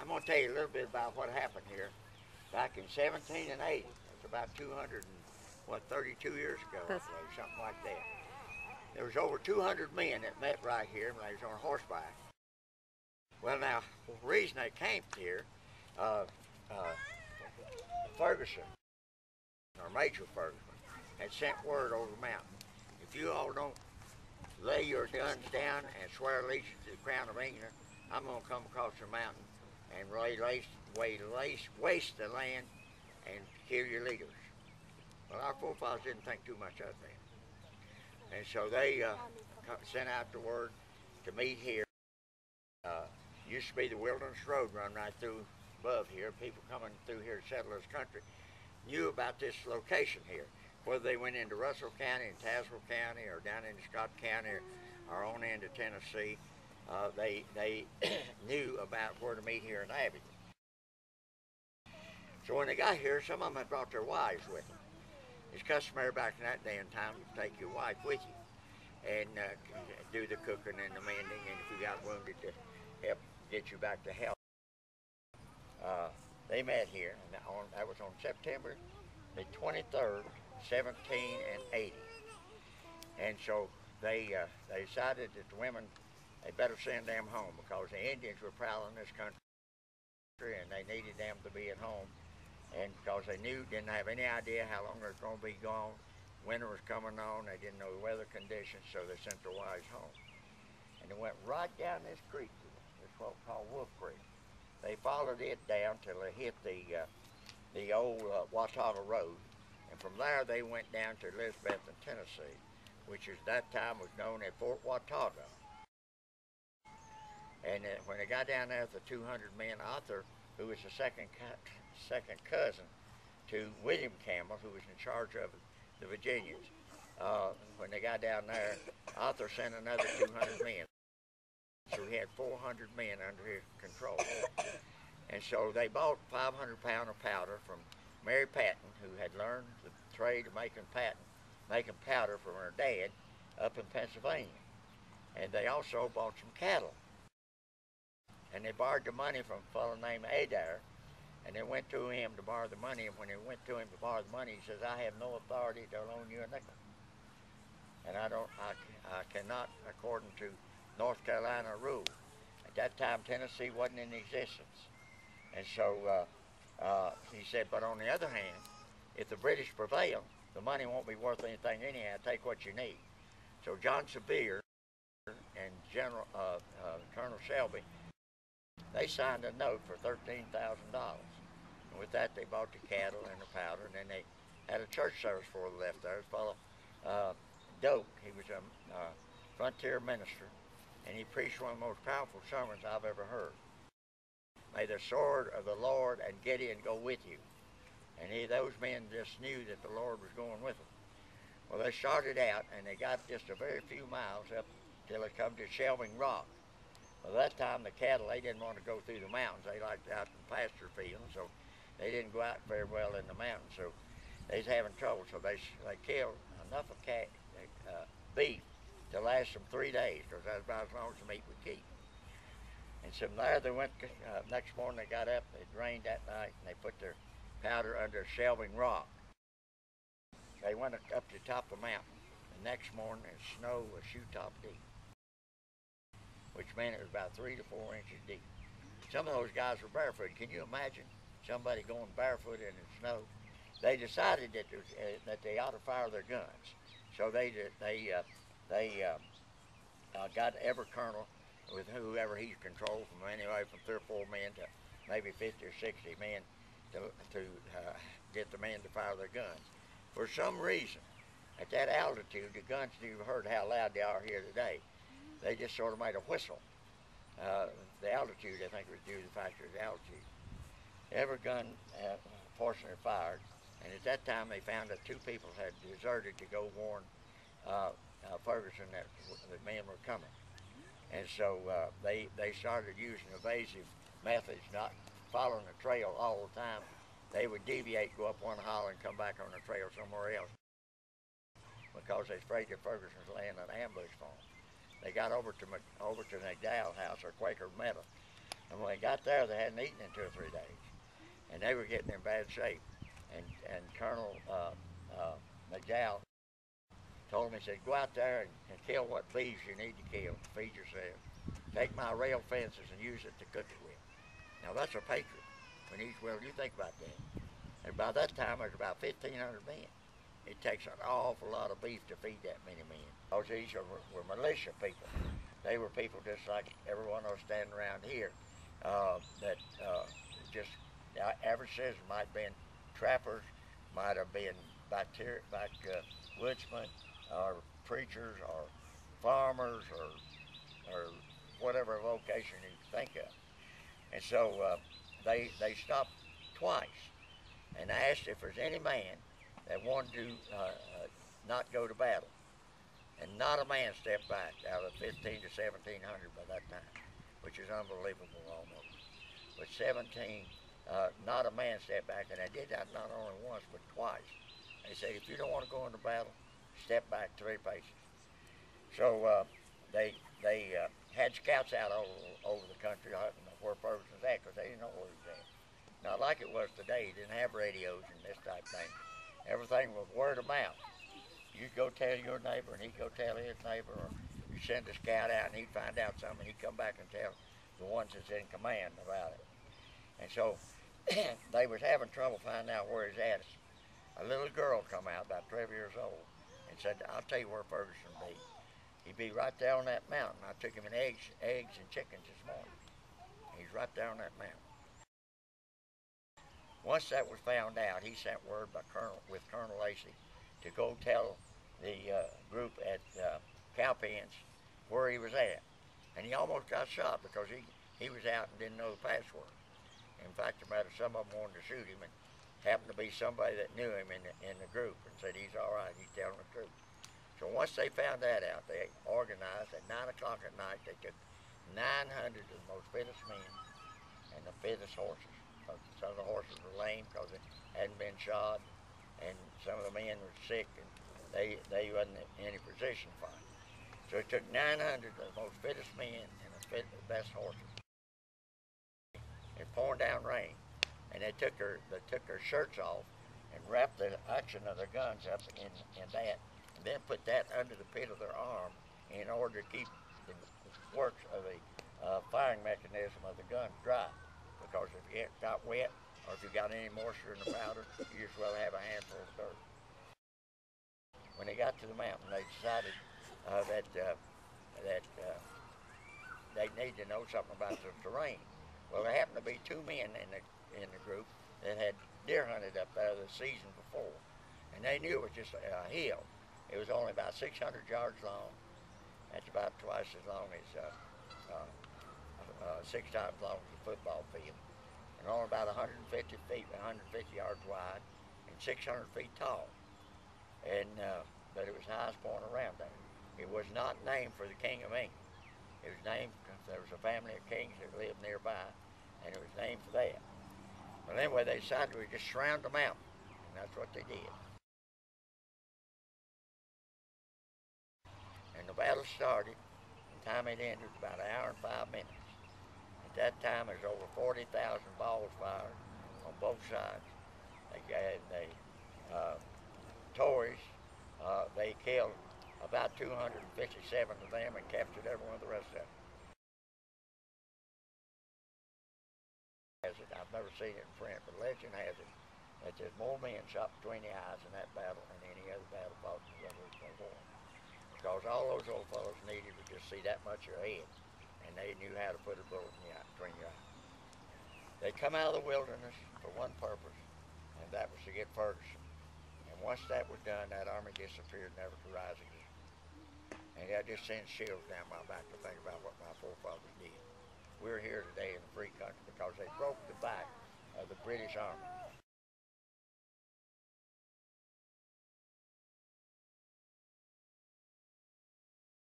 I'm going to tell you a little bit about what happened here back in 1780. That's about 32 years ago, I believe, something like that. There was over 200 men that met right here when they was on horseback. Well, now, the reason they camped here, Ferguson, or Major Ferguson, had sent word over the mountain. If you all don't lay your guns down and swear allegiance to the Crown of England, I'm going to come across the mountain and waste the land and kill your leaders. Well, our forefathers didn't think too much of that. And so they sent out the word to meet here. Used to be the Wilderness Road run right through above here. People coming through here to settle this country knew about this location here. Whether they went into Russell County and Tazewell County or down into Scott County or on into Tennessee, they knew about where to meet here in Abingdon. So when they got here, some of them had brought their wives with them. It's customary back in that day and time to take your wife with you and do the cooking and the mending, and if you got wounded, to help get you back to health. They met here, and that was on September the 23rd, 1780. And so they decided that the women, they better send them home because the Indians were prowling this country and they needed them to be at home. And because they didn't have any idea how long they were going to be gone. Winter was coming on, they didn't know the weather conditions, so they sent their wives home. And they went right down this creek, it's what we call Wolf Creek. They followed it down till they hit the old Watauga Road. And from there they went down to Elizabeth, Tennessee, which at that time was known as Fort Watauga. And when they got down there, the 200 men, Arthur, who was the second cousin to William Campbell, who was in charge of the Virginians. When they got down there, Arthur sent another 200 men. So he had 400 men under his control. And so they bought 500 pounds of powder from Mary Patton, who had learned the trade of making powder from her dad up in Pennsylvania. And they also bought some cattle. And they borrowed the money from a fellow named Adair, and they went to him to borrow the money. And when they went to him to borrow the money, he says, "I have no authority to loan you a nickel, and I cannot, according to North Carolina rule." At that time, Tennessee wasn't in existence, and so he said, "But on the other hand, if the British prevail, the money won't be worth anything anyhow. Take what you need." So John Sevier and Colonel Shelby, they signed a note for $13,000. And with that, they bought the cattle and the powder, and then they had a church service before they left there. It was fellow Doak. He was a frontier minister, and he preached one of the most powerful sermons I've ever heard. "May the sword of the Lord and Gideon go with you." And those men just knew that the Lord was going with them. Well, they started out, and they got just a very few miles up till they come to Shelving Rock. Well, that time the cattle, they didn't want to go through the mountains. They liked out in the pasture fields, so they didn't go out very well in the mountains. So they was having trouble. So they killed enough of beef to last them 3 days, because that's about as long as the meat would keep. And so from there they went. Next morning they got up. It rained that night, and they put their powder under Shelving Rock. They went up to the top of the mountain. The next morning, the snow was shoe-top deep, which meant it was about 3 to 4 inches deep. Some of those guys were barefooted. Can you imagine somebody going barefoot in the snow? They decided that they ought to fire their guns. So they got every colonel, with whoever he controlled, from anyway from 3 or 4 men to maybe 50 or 60 men, to get the men to fire their guns. For some reason, at that altitude, the guns, you've heard how loud they are here today. They just sort of made a whistle. The altitude, I think, was due to the fact of the altitude. Every gun, fortunately, fired. And at that time, they found that 2 people had deserted to go warn Ferguson that the men were coming. And so they started using evasive methods, not following the trail all the time. They would deviate, go up one hollow, and come back on the trail somewhere else, because they was afraid that Ferguson was laying an ambush for them. They got over to the McDowell house, or Quaker Meadow. And when they got there, they hadn't eaten in 2 or 3 days, and they were getting in bad shape. And Colonel McDowell told him, he said, go out there and kill what beeves you need to kill to feed yourself. Take my rail fences and use it to cook it with. Now that's a patriot. When he's, well, you think about that. And by that time, there's about 1,500 men. It takes an awful lot of beef to feed that many men. Those these were militia people. They were people just like everyone else standing around here. That just the average citizen might have been trappers, might have been woodsmen, or preachers, or farmers, or whatever vocation you think of. And so they stopped twice and asked if there's any man that wanted to not go to battle. And not a man stepped back out of 1,500 to 1,700 by that time, which is unbelievable almost. But 17, not a man stepped back, and they did that not only once, but twice. They said, if you don't want to go into battle, step back 3 paces. So they had scouts out all over the country hunting where Ferguson was at, because they didn't know where he was at. Not like it was today. You didn't have radios and this type of thing. Everything was word of mouth. You'd go tell your neighbor, and he'd go tell his neighbor, or you send a scout out, and he'd find out something, and he'd come back and tell the ones that's in command about it. And so they was having trouble finding out where he's at. A little girl come out, about 12 years old, and said, I'll tell you where Ferguson be. He'd be right there on that mountain. I took him in eggs and chickens this morning. He's right there on that mountain. Once that was found out, he sent word with Colonel Lacey to go tell the group at Cowpens where he was at. And he almost got shot because he was out and didn't know the password. In fact, some of them wanted to shoot him, and happened to be somebody that knew him in the group and said, he's all right, he's telling the truth. So once they found that out, they organized at 9 o'clock at night. They took 900 of the most fittest men and the fittest horses. Some of the horses were lame because they hadn't been shod, and some of the men were sick, and they wasn't in any position to fight. So it took 900 of the most fittest men and the best horses. It poured down rain, and they took their shirts off and wrapped the action of their guns up in that, and then put that under the pit of their arm in order to keep the works of the firing mechanism of the gun dry. Because if it got wet, or if you got any moisture in the powder, you just well have a handful of dirt. When they got to the mountain, they decided that they need to know something about the terrain. Well, there happened to be 2 men in the group that had deer hunted up there the season before, and they knew it was just a hill. It was only about 600 yards long. That's about twice as long as 6 times long as a football field, and only about 150 yards wide, and 600 feet tall. And but it was the highest point around there. It was not named for the King of England. It was named because there was a family of kings that lived nearby, and it was named for that. But anyway, they decided to just surround the mountain, and that's what they did. And the battle started, and time it ended about 1 hour and 5 minutes. At that time, there's over 40,000 balls fired on both sides. Tories, they killed about 257 of them and captured every one of the rest of them. I've never seen it in print, but legend has it that there's more men shot between the eyes in that battle than any other battle fought in the Revolutionary War. Because all those old fellows needed to just see that much of your head, and they knew how to put a bullet in the eye, between your eyes. They come out of the wilderness for one purpose, and that was to get Ferguson. And once that was done, that army disappeared, never to rise again. And that just sends chills down my back to think about what my forefathers did. We're here today in a free country because they broke the back of the British Army.